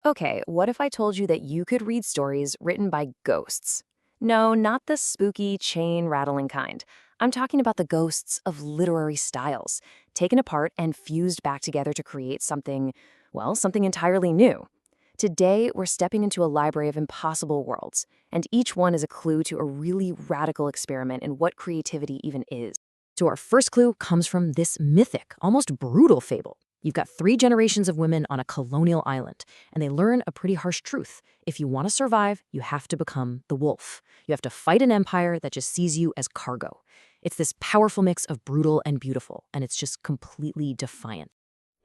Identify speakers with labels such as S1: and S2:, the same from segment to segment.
S1: Okay, what if I told you that you could read stories written by ghosts? No, not the spooky, chain rattling kind. I'm talking about the ghosts of literary styles, taken apart and fused back together to create something, well, something entirely new. Today, we're stepping into a library of impossible worlds, and each one is a clue to a really radical experiment in what creativity even is. So, our first clue comes from this mythic, almost brutal fable. You've got 3 generations of women on a colonial island, and they learn a pretty harsh truth. If you want to survive, you have to become the wolf. You have to fight an empire that just sees you as cargo. It's this powerful mix of brutal and beautiful, and it's just completely defiant.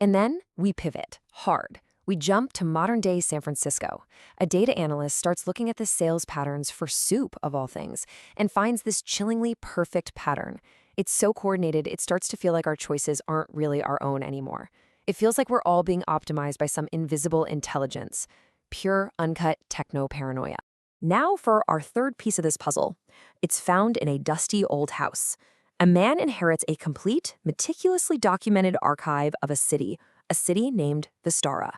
S1: And then we pivot hard. We jump to modern-day San Francisco. A data analyst starts looking at the sales patterns for soup, of all things, and finds this chillingly perfect pattern. It's so coordinated, it starts to feel like our choices aren't really our own anymore. It feels like we're all being optimized by some invisible intelligence. Pure, uncut techno-paranoia. Now for our third piece of this puzzle. It's found in a dusty old house. A man inherits a complete, meticulously documented archive of a city named Vistara.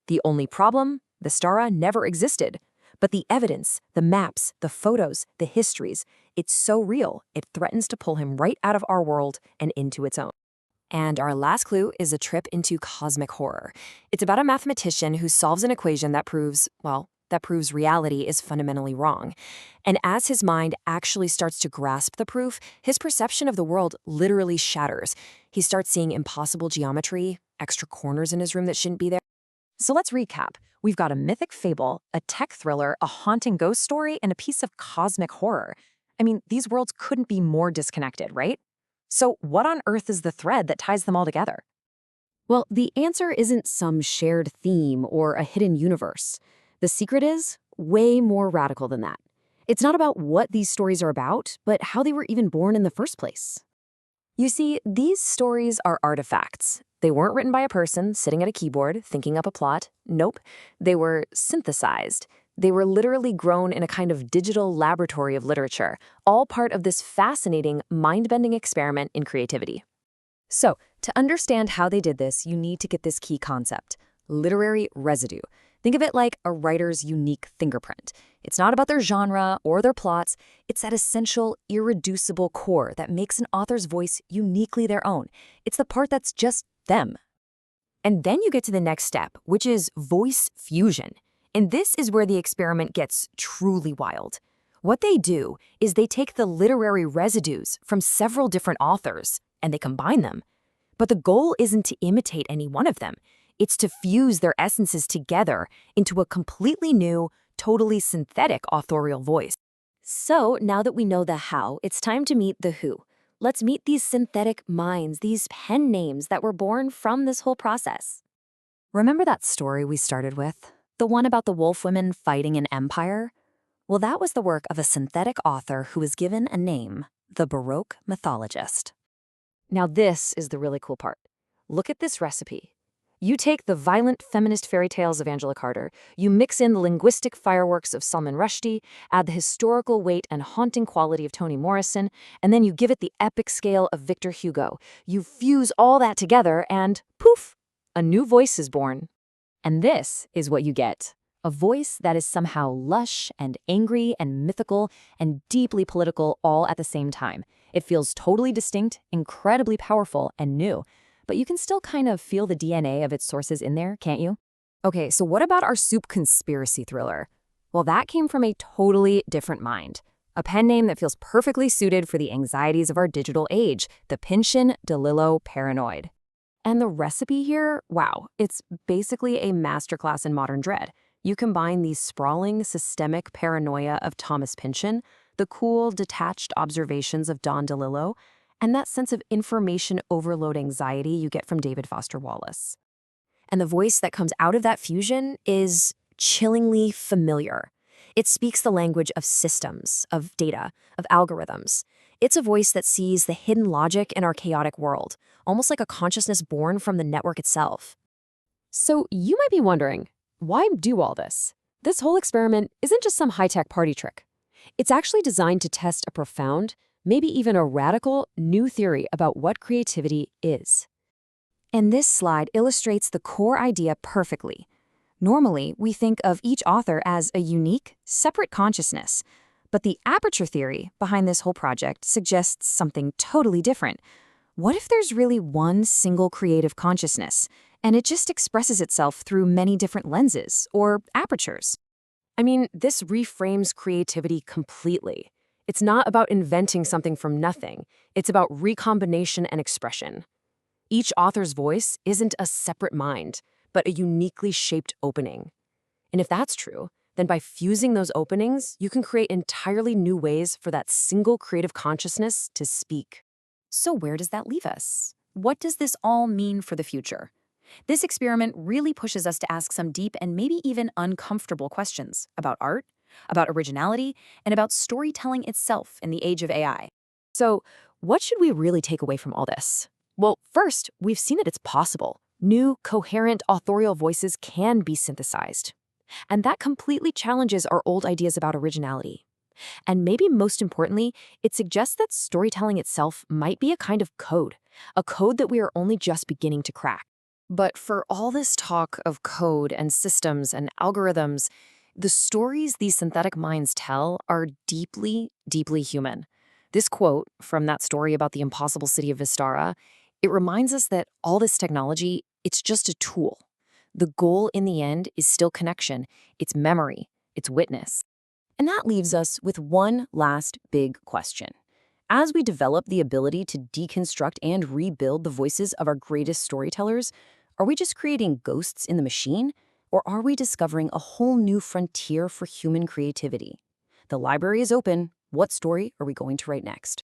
S1: The only problem? Vistara never existed. But the evidence, the maps, the photos, the histories, it's so real, it threatens to pull him right out of our world and into its own. And our last clue is a trip into cosmic horror. It's about a mathematician who solves an equation that proves, well, that proves reality is fundamentally wrong. And as his mind actually starts to grasp the proof, his perception of the world literally shatters. He starts seeing impossible geometry, extra corners in his room that shouldn't be there. So let's recap. We've got a mythic fable, a tech thriller, a haunting ghost story, and a piece of cosmic horror. I mean, these worlds couldn't be more disconnected, right? So what on earth is the thread that ties them all together? Well, the answer isn't some shared theme or a hidden universe. The secret is way more radical than that. It's not about what these stories are about, but how they were even born in the first place. You see, these stories are artifacts. They weren't written by a person sitting at a keyboard thinking up a plot. Nope. They were synthesized. They were literally grown in a kind of digital laboratory of literature, all part of this fascinating, mind-bending experiment in creativity. So, to understand how they did this, you need to get this key concept: literary residue. Think of it like a writer's unique fingerprint. It's not about their genre or their plots. It's that essential, irreducible core that makes an author's voice uniquely their own. It's the part that's just them. And then you get to the next step, which is voice fusion. And this is where the experiment gets truly wild. What they do is they take the literary residues from several different authors and they combine them. But the goal isn't to imitate any one of them. It's to fuse their essences together into a completely new, totally synthetic authorial voice. So now that we know the how, it's time to meet the who. Let's meet these synthetic minds, these pen names that were born from this whole process. Remember that story we started with? The one about the wolf women fighting an empire? Well, that was the work of a synthetic author who was given a name, the Baroque mythologist. Now this is the really cool part. Look at this recipe. You take the violent feminist fairy tales of Angela Carter, you mix in the linguistic fireworks of Salman Rushdie, add the historical weight and haunting quality of Toni Morrison, and then you give it the epic scale of Victor Hugo. You fuse all that together and poof, a new voice is born. And this is what you get. A voice that is somehow lush and angry and mythical and deeply political all at the same time. It feels totally distinct, incredibly powerful, and new. But you can still kind of feel the DNA of its sources in there, can't you? Okay, so what about our soup conspiracy thriller? Well, that came from a totally different mind. A pen name that feels perfectly suited for the anxieties of our digital age, the Pynchon DeLillo Paranoid. And the recipe here, wow, it's basically a masterclass in modern dread. You combine the sprawling, systemic paranoia of Thomas Pynchon, the cool, detached observations of Don DeLillo, and that sense of information overload anxiety you get from David Foster Wallace. And the voice that comes out of that fusion is chillingly familiar. It speaks the language of systems, of data, of algorithms. It's a voice that sees the hidden logic in our chaotic world, almost like a consciousness born from the network itself. So you might be wondering, why do all this? This whole experiment isn't just some high-tech party trick. It's actually designed to test a profound, maybe even a radical, new theory about what creativity is. And this slide illustrates the core idea perfectly. Normally, we think of each author as a unique, separate consciousness. But the aperture theory behind this whole project suggests something totally different. What if there's really one single creative consciousness, and it just expresses itself through many different lenses, or apertures? I mean, this reframes creativity completely. It's not about inventing something from nothing. It's about recombination and expression. Each author's voice isn't a separate mind, but a uniquely shaped opening. And if that's true, then by fusing those openings, you can create entirely new ways for that single creative consciousness to speak.
S2: So where does that leave us? What does this all mean for the future? This experiment really pushes us to ask some deep and maybe even uncomfortable questions about art, about originality, and about storytelling itself in the age of AI.
S1: So, what should we really take away from all this? Well, first, we've seen that it's possible. New, coherent, authorial voices can be synthesized. And that completely challenges our old ideas about originality. And maybe most importantly, it suggests that storytelling itself might be a kind of code, a code that we are only just beginning to crack. But for all this talk of code and systems and algorithms, the stories these synthetic minds tell are deeply, deeply human. This quote from that story about the impossible city of Vistara, it reminds us that all this technology, it's just a tool. The goal in the end is still connection, it's memory, it's witness. And that leaves us with one last big question. As we develop the ability to deconstruct and rebuild the voices of our greatest storytellers, are we just creating ghosts in the machine? Or are we discovering a whole new frontier for human creativity? The library is open. What story are we going to write next?